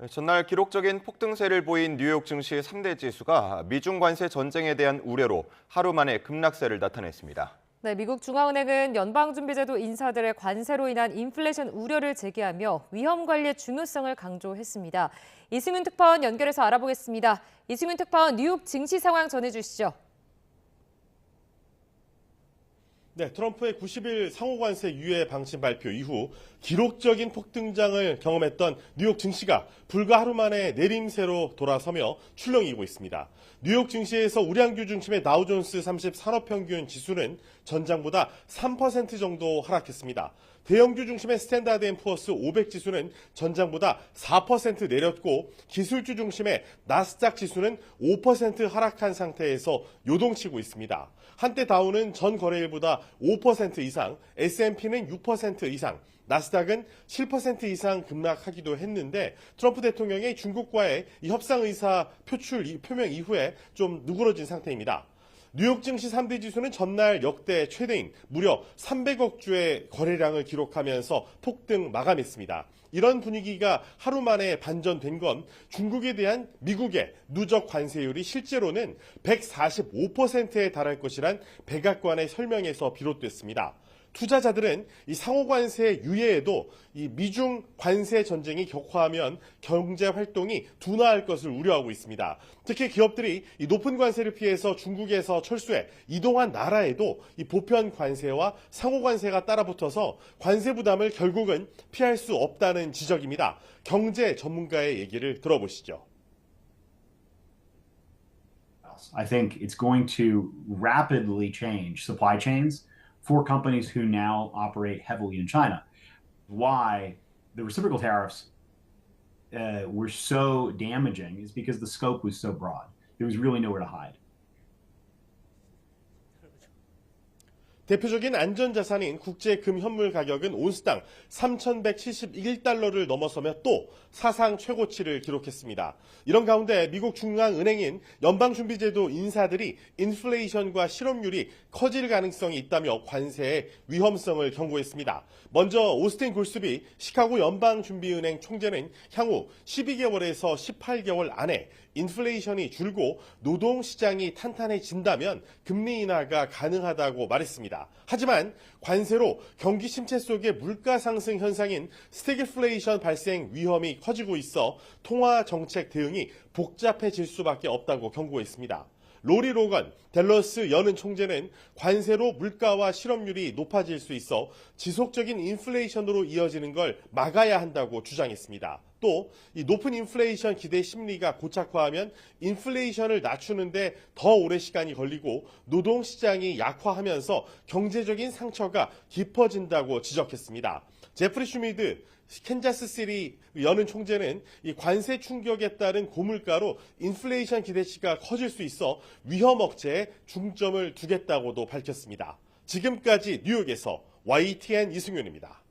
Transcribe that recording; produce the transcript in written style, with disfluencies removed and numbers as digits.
전날 기록적인 폭등세를 보인 뉴욕 증시 3대 지수가 미중 관세 전쟁에 대한 우려로 하루 만에 급락세를 나타냈습니다. 네, 미국 중앙은행은 연방준비제도 인사들의 관세로 인한 인플레이션 우려를 제기하며 위험 관리의 중요성을 강조했습니다. 이승윤 특파원 연결해서 알아보겠습니다. 이승윤 특파원, 뉴욕 증시 상황 전해주시죠. 네, 트럼프의 90일 상호관세 유예 방침 발표 이후 기록적인 폭등장을 경험했던 뉴욕 증시가 불과 하루 만에 내림세로 돌아서며 출렁이고 있습니다. 뉴욕 증시에서 우량주 중심의 다우존스 30 산업평균 지수는 전장보다 3% 정도 하락했습니다. 대형주 중심의 스탠다드 앤 푸어스 500 지수는 전장보다 4% 내렸고 기술주 중심의 나스닥 지수는 5% 하락한 상태에서 요동치고 있습니다. 한때 다우는 전 거래일보다 5% 이상, S&P는 6% 이상, 나스닥은 7% 이상 급락하기도 했는데 트럼프 대통령의 중국과의 이 협상 의사 표명 이후에 좀 누그러진 상태입니다. 뉴욕 증시 3대 지수는 전날 역대 최대인 무려 300억 주의 거래량을 기록하면서 폭등 마감했습니다. 이런 분위기가 하루 만에 반전된 건 중국에 대한 미국의 누적 관세율이 실제로는 145%에 달할 것이란 백악관의 설명에서 비롯됐습니다. 투자자들은 이 상호관세 유예에도 이 미중 관세 전쟁이 격화하면 경제 활동이 둔화할 것을 우려하고 있습니다. 특히 기업들이 이 높은 관세를 피해서 중국에서 철수해 이동한 나라에도 이 보편 관세와 상호관세가 따라붙어서 관세 부담을 결국은 피할 수 없다는 지적입니다. 경제 전문가의 얘기를 들어보시죠. I think it's going to rapidly change supply chains for companies who now operate heavily in China. Why the reciprocal tariffs were so damaging is because the scope was so broad. There was really nowhere to hide. 대표적인 안전자산인 국제금현물 가격은 온스당 3,171달러를 넘어서며 또 사상 최고치를 기록했습니다. 이런 가운데 미국 중앙은행인 연방준비제도 인사들이 인플레이션과 실업률이 커질 가능성이 있다며 관세의 위험성을 경고했습니다. 먼저 오스틴 골스비 시카고 연방준비은행 총재는 향후 12개월에서 18개월 안에 인플레이션이 줄고 노동시장이 탄탄해진다면 금리 인하가 가능하다고 말했습니다. 하지만 관세로 경기 침체 속에 물가 상승 현상인 스태그플레이션 발생 위험이 커지고 있어 통화 정책 대응이 복잡해질 수밖에 없다고 경고했습니다. 로리 로건 댈러스 연은 총재는 관세로 물가와 실업률이 높아질 수 있어 지속적인 인플레이션으로 이어지는 걸 막아야 한다고 주장했습니다. 또 이 높은 인플레이션 기대 심리가 고착화하면 인플레이션을 낮추는데 더 오랜 시간이 걸리고 노동시장이 약화하면서 경제적인 상처가 깊어진다고 지적했습니다. 제프리 슈미드 캔자스시티 연은 총재는 이 관세 충격에 따른 고물가로 인플레이션 기대치가 커질 수 있어 위험 억제에 중점을 두겠다고도 밝혔습니다. 지금까지 뉴욕에서 YTN 이승윤입니다.